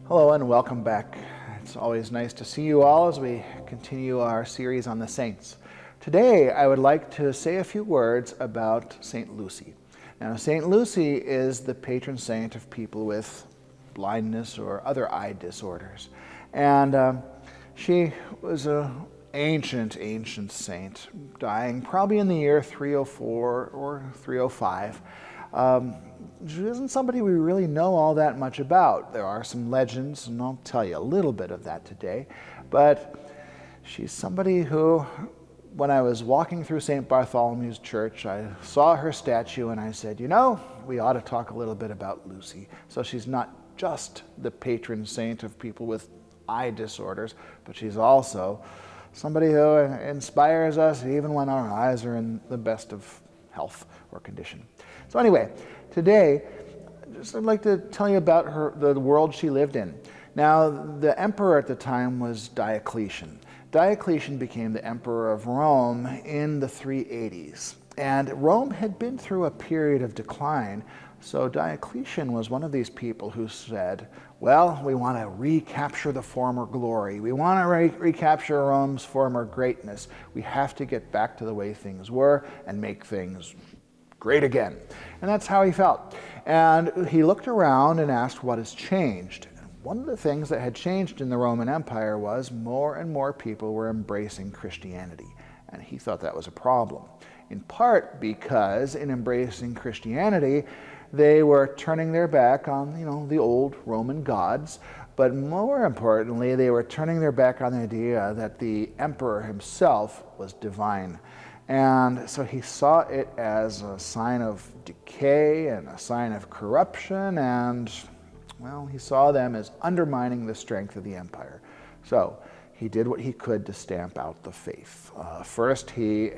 Hello and welcome back. It's always nice to see you all as we continue our series on the saints. Today I would like to say a few words about St. Lucy. Now, St. Lucy is the patron saint of people with blindness or other eye disorders. And she was an ancient saint, dying probably in the year 304 or 305. She isn't somebody we really know all that much about. There are some legends, and I'll tell you a little bit of that today. But she's somebody who, when I was walking through St. Bartholomew's church, I saw her statue and I said, we ought to talk a little bit about Lucy. So she's not just the patron saint of people with eye disorders, but she's also somebody who inspires us even when our eyes are in the best of health or condition. So anyway, today, I'd like to tell you about the world she lived in. Now, the emperor at the time was Diocletian. Diocletian became the emperor of Rome in the 380s. And Rome had been through a period of decline, so Diocletian was one of these people who said, well, we want to recapture the former glory. We want to recapture Rome's former greatness. We have to get back to the way things were and make things great again. And that's how he felt. And he looked around and asked, what has changed? And one of the things that had changed in the Roman Empire was more and more people were embracing Christianity. And he thought that was a problem. In part because in embracing Christianity, they were turning their back on, the old Roman gods. But more importantly, they were turning their back on the idea that the emperor himself was divine. And so he saw it as a sign of decay and a sign of corruption, and, he saw them as undermining the strength of the empire. So he did what he could to stamp out the faith. First, he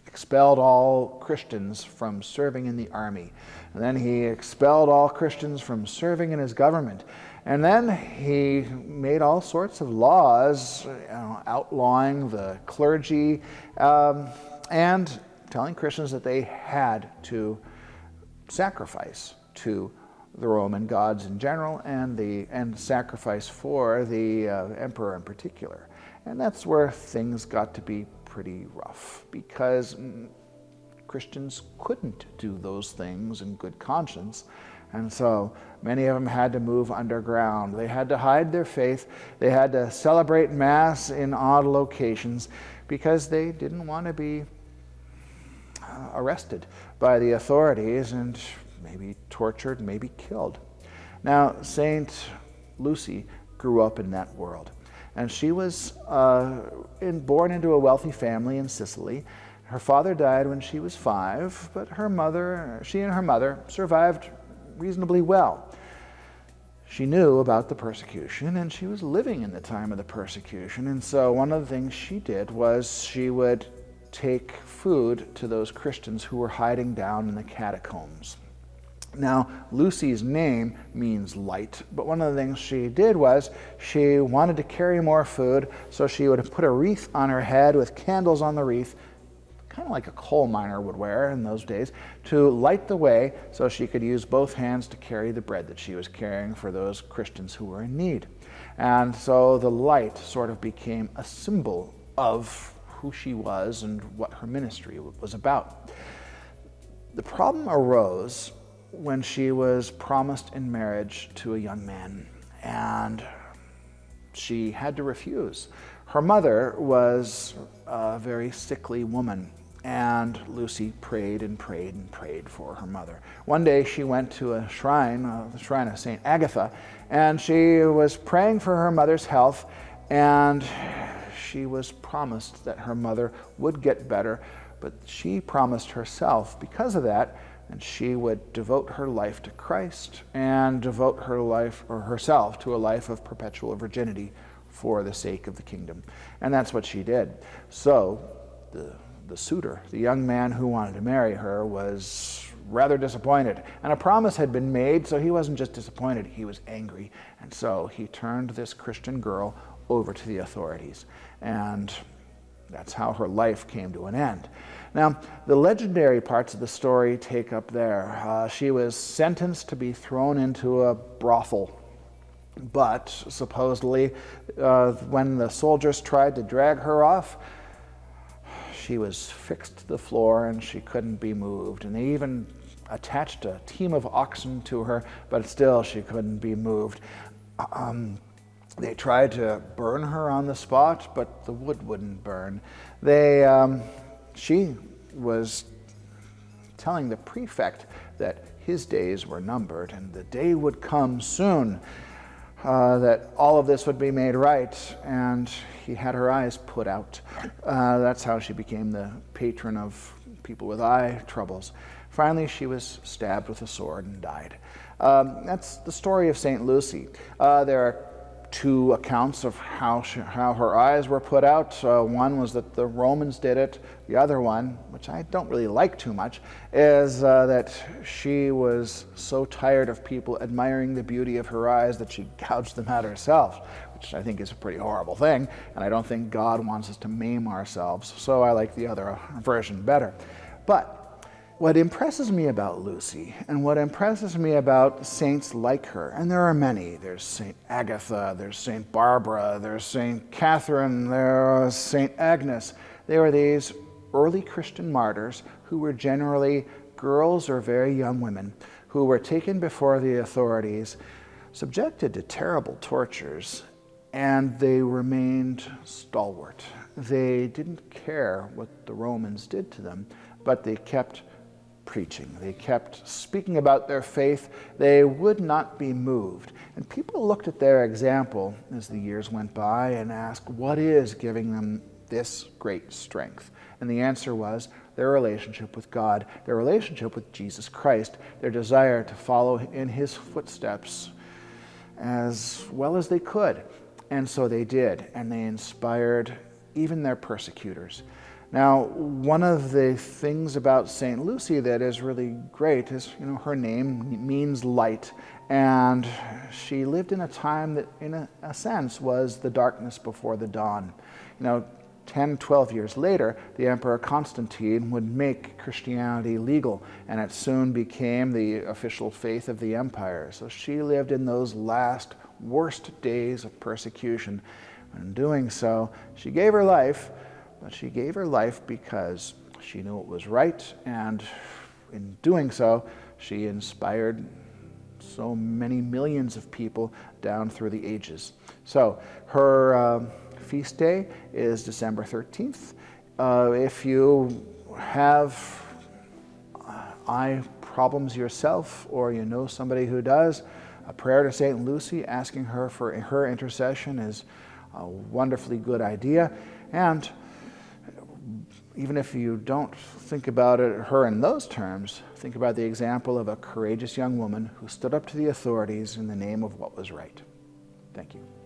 expelled all Christians from serving in the army. And then he expelled all Christians from serving in his government. And then he made all sorts of laws outlawing the clergy and telling Christians that they had to sacrifice to the Roman gods in general and sacrifice for the emperor in particular. And that's where things got to be pretty rough, because Christians couldn't do those things in good conscience. And so many of them had to move underground. They had to hide their faith. They had to celebrate Mass in odd locations because they didn't want to be arrested by the authorities and maybe tortured, maybe killed. Now, Saint Lucy grew up in that world. And she was born into a wealthy family in Sicily. Her father died when she was 5, but she and her mother survived reasonably well. She knew about the persecution, and she was living in the time of the persecution. And so one of the things she did was she would take food to those Christians who were hiding down in the catacombs. Now, Lucy's name means light, but one of the things she did was she wanted to carry more food, so she would put a wreath on her head with candles on the wreath, kind of like a coal miner would wear in those days, to light the way so she could use both hands to carry the bread that she was carrying for those Christians who were in need. And so the light sort of became a symbol of who she was and what her ministry was about. The problem arose when she was promised in marriage to a young man, and she had to refuse. Her mother was a very sickly woman, and Lucy prayed and prayed and prayed for her mother. One day she went to a shrine, the shrine of St. Agatha, and she was praying for her mother's health, and she was promised that her mother would get better, but she promised herself, because of that, and she would devote her life to Christ and devote her life or herself to a life of perpetual virginity for the sake of the kingdom. And that's what she did. So the suitor, the young man who wanted to marry her, was rather disappointed. And a promise had been made, so he wasn't just disappointed, he was angry. And so he turned this Christian girl over to the authorities. And that's how her life came to an end. Now, the legendary parts of the story take up there. She was sentenced to be thrown into a brothel But supposedly, when the soldiers tried to drag her off, she was fixed to the floor and she couldn't be moved. And they even attached a team of oxen to her, but still she couldn't be moved. They tried to burn her on the spot, but the wood wouldn't burn. She was telling the prefect that his days were numbered and the day would come soon that all of this would be made right, and he had her eyes put out. That's how she became the patron of people with eye troubles. Finally, she was stabbed with a sword and died. That's the story of St. Lucy. There are two accounts of how her eyes were put out. One was that the Romans did it. The other one, which I don't really like too much, is that she was so tired of people admiring the beauty of her eyes that she gouged them out herself, which I think is a pretty horrible thing, and I don't think God wants us to maim ourselves, so I like the other version better. But what impresses me about Lucy, and what impresses me about saints like her, and there are many, there's St. Agatha, there's St. Barbara, there's St. Catherine, there's St. Agnes. They were these early Christian martyrs who were generally girls or very young women who were taken before the authorities, subjected to terrible tortures, and they remained stalwart. They didn't care what the Romans did to them, but they kept preaching. They kept speaking about their faith. They would not be moved. And people looked at their example as the years went by and asked, what is giving them this great strength? And the answer was their relationship with God, their relationship with Jesus Christ, their desire to follow in his footsteps as well as they could. And so they did, and they inspired even their persecutors. Now, one of the things about St. Lucy that is really great is, her name means light, and she lived in a time that, in a sense, was the darkness before the dawn. 10, 12 years later, the Emperor Constantine would make Christianity legal, and it soon became the official faith of the empire. So she lived in those last, worst days of persecution. In doing so, she gave her life, but she gave her life because she knew it was right, and in doing so, she inspired so many millions of people down through the ages. So her feast day is December 13th. If you have eye problems yourself, or you know somebody who does, a prayer to St. Lucy asking her for her intercession is a wonderfully good idea. And even if you don't think about her in those terms, think about the example of a courageous young woman who stood up to the authorities in the name of what was right. Thank you.